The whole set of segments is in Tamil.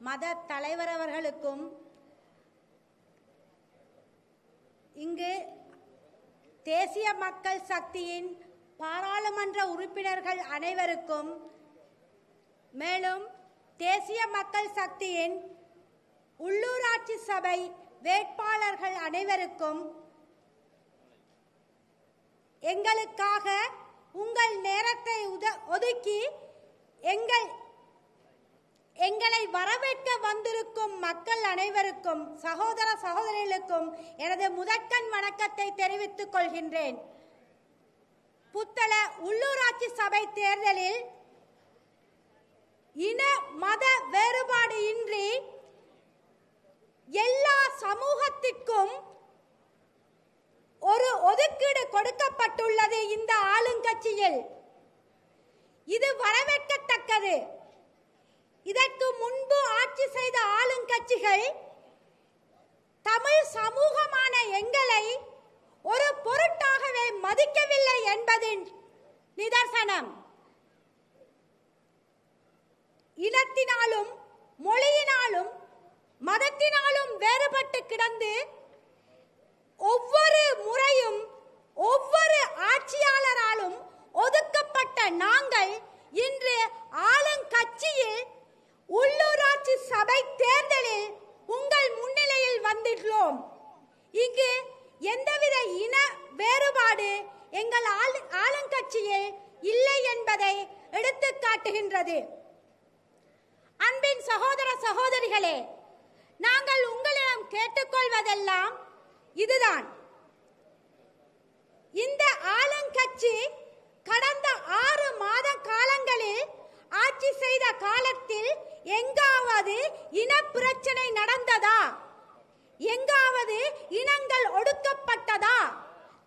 மத தலைவர் அவர்களுக்கும் இங்கு தேசிய மக்கள் சக்தியின் பாராளுமன்ற உறுப்பினர்கள் அனைவருக்கும், மேலும் தேசிய மக்கள் சக்தியின் உள்ளூராட்சி சபை வேட்பாளர்கள் அனைவருக்கும் எங்களுக்காக உங்கள் நேரத்தை ஒதுக்கி எங்களை வரவேற்க வந்திருக்கும் மக்கள் அனைவருக்கும், சகோதர சகோதரிகளுக்கும் எனது முதற்கண் வணக்கத்தை தெரிவித்துக் கொள்கின்றேன். புத்தள உள்ளூராட்சி சபை தேர்தலில் இன மத வேறுபாடு இன்றி எல்லா சமூகத்திற்கும் ஒரு ஒதுக்கீடு கொடுக்கப்பட்டுள்ளது. இந்த ஆளுங்கட்சியில் இது வரவேற்கத்தக்கது. இதற்கு முன்பு ஆட்சி செய்த ஆளுங்கட்சிகள் தமிழ் சமூகமான எங்களை ஒரு பொருட்டாகவே மதிக்கவில்லை என்பதின் நிதர்சனம். இனத்தினாலும் மொழியினாலும் மதத்தினாலும் வேறுபட்டு கிடந்து ஒவ்வொரு முறையும் ஒவ்வொரு ஆட்சியாளராலும் ஒதுக்கப்பட்ட நாங்கள் இன்று ஆளுங்கட்சியில் உள்ளூராட்சி சபை தேர்தலில் உங்கள் முன்னிலையில் வந்துள்ளோம். இங்கு எந்தவித இன வேறுபாடு எங்கள் ஆளுங்கட்சியில் இல்லை என்பதை எடுத்து காட்டுகின்றது. அன்பின் சகோதர சகோதரிகளே, நாங்கள் உங்களிடம் கேட்டுக்கொள்வதெல்லாம் இதுதான். இந்த ஆளுங்கட்சி கடந்த 6 மாத காலங்களில் ஆட்சி செய்த காலத்தில் எங்காவது இன பிரச்சனை நடந்ததா? எங்காவது இனங்கள் ஒடுக்கப்பட்டதா,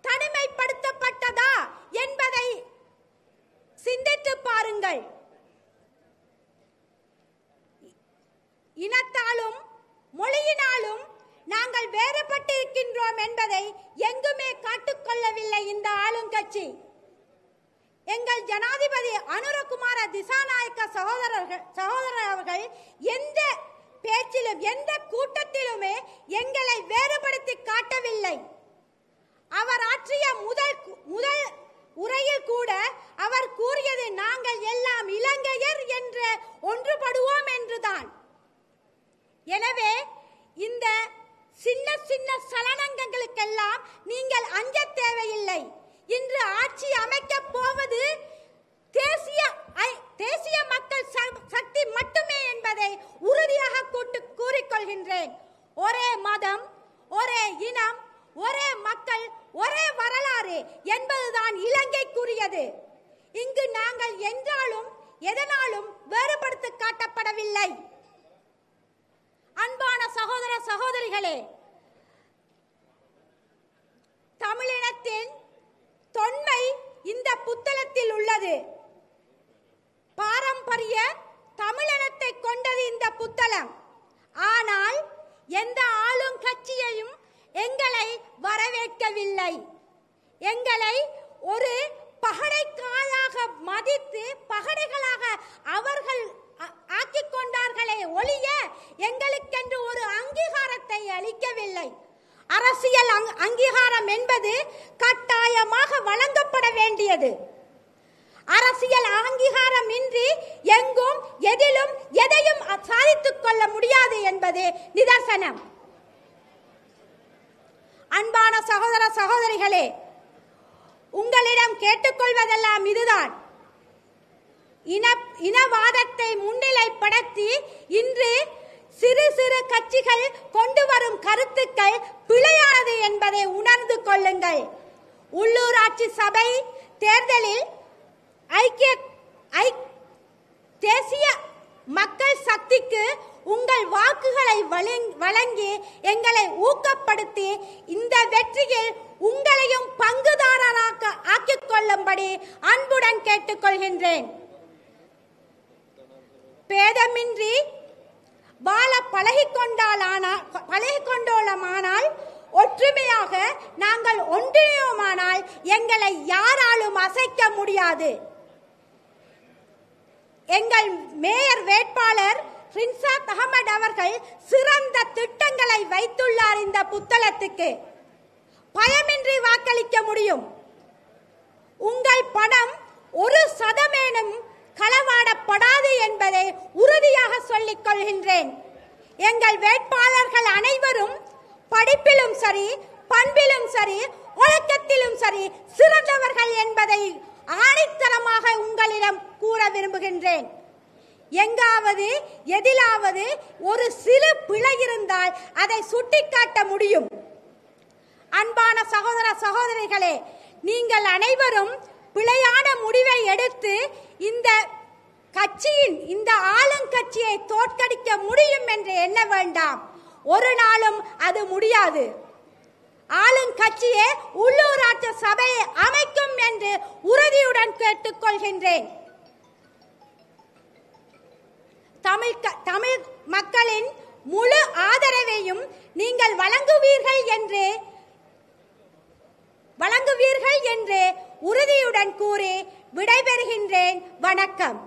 தனிமைப்படுத்தப்பட்டதா என்பதை சிந்தித்து பாருங்கள். இனத்தாலும் மொழியினாலும் நாங்கள் வேறுபட்டிருக்கின்றோம் என்பதை எங்குமே காட்டிக்கொள்ளவில்லை இந்த ஆளுங்கட்சி. எங்கள் ஜனாதிபதி அனுரகுமார திசாநாயக்க சகோதரர் அவர்கள் எந்த பேச்சிலும் எந்த கூட்டத்திலுமே எங்களை வேறுபடுத்தி காட்டவில்லை. அவர் ஆற்றிய முதல் உரையில் கூட அவர் கூறியது நாங்கள் எல்லாம் இலங்கையர் என்று ஒன்றுபடுவோம் என்றுதான். எனவே இந்த சின்ன சின்ன சலனங்களுக்கெல்லாம் நீங்கள் அஞ்ச தேவையில்லை. இன்று ஆட்சி அமைக்க போவது தேசிய மக்கள் சக்தி மட்டுமே என்பதை உறுதியாக கூறிக்கொள்கின்றேன். ஒரே மதம், ஒரே இனம், ஒரே மக்கள், ஒரே வரலாறு என்பதுதான் இலங்கைக்குரியது. இங்கு நாங்கள் என்றாலும் எதனாலும் வேறுபடுத்தி காட்டப்படவில்லை. அன்பான சகோதர சகோதரிகளே, தமிழினத்தின் தொன்மை இந்த புத்தளத்தில் உள்ளது. பாரம்பரிய தமிழினத்தை கொண்டது இந்த புத்தளம். ஆனால் எந்த ஆளும் கட்சியையும் எங்களை வரவேற்கவில்லை. எங்களை ஒரு பகடைக்காயாக மதித்து பகடைகளாக அவர்கள் ஆக்கிக் கொண்டார்களே ஒழிய எங்களுக்கென்று ஒரு அங்கீகாரத்தை அளிக்கவில்லை. அரசியல் அங்கீகாரம் என்பது கட்டாயமாக வழங்கப்பட வேண்டியது. அரசியல் அங்கீகாரம் இன்றி எங்கும் எதிலும் எதையும் சாதித்துக் கொள்ள முடியாது என்பது நிதர்சனம். அன்பான சகோதர சகோதரிகளே, உங்களிடம் கேட்டுக்கொள்வதெல்லாம் இதுதான். இனவாதத்தை முன்னிலைப்படுத்தி இன்று சிறு சிறு கட்சிகள் கொண்டு வரும் கருத்துக்கள் பிழையானது என்பதை உணர்ந்து கொள்ளுங்கள். உள்ளூராட்சி சபை தேர்தலில் தேசிய மக்கள் சக்திக்கு உங்கள் வாக்குகளை வழங்கி எங்களை ஊக்கப்படுத்தி இந்த வெற்றியில் உங்களையும் பங்குதாரராக ஆக்கிக் கொள்ளும்படி அன்புடன் கேட்டுக்கொள்கின்றேன். பேதமின்றி வாழ பழகிக்கொண்டோமானால், ஒற்றுமையாக நாங்கள் ஒன்றிணையோமானால் எங்களை யாராலும் அசைக்க முடியாது. எங்கள் மேயர் வேட்பாளர் ரின்சாத் அகமது அவர்கள் சிறந்த திட்டங்களை வைத்துள்ளார். இந்த புத்தளத்துக்கு பயமின்றி வாக்களிக்க முடியும். உங்கள் பணம் ஒரு சதமேனும் களவாடப்படாது என்பதை உறுதியாக சொல்லிக் கொள்கின்றேன். எங்கள் வேட்பாளர்கள் அனைவரும் படிப்பிலும் சரி, பண்பிலும் சரி, ஒழுக்கத்திலும் சரி சிறந்தவர்கள் என்பதை ஆணித்தரமாக உங்களிடம் கூற விரும்புகின்றேன். எங்காவது எதிலாவது ஒரு சிறு பிழை இருந்தால் அதை சுட்டிக்காட்ட முடியும். அன்பான சகோதர சகோதரிகளே, நீங்கள் அனைவரும் பிழையான முடிவை எடுத்து இந்த கட்சியின், இந்த ஆளுங்கட்சியை தோற்கடிக்க முடியும் என்று எண்ண வேண்டாம். ஒரு நாளும் அது முடியாது. ஆளுங்கட்சியே உள்ளூராட்சி சபையை அமைக்கும் என்று உறுதியுடன் கேட்டுக்கொள்கின்றேன். தமிழ் மக்களின் முழு ஆதரவையும் நீங்கள் வழங்குவீர்கள் என்று உறுதியுடன் கூறி விடைபெறுகின்றேன். வணக்கம்.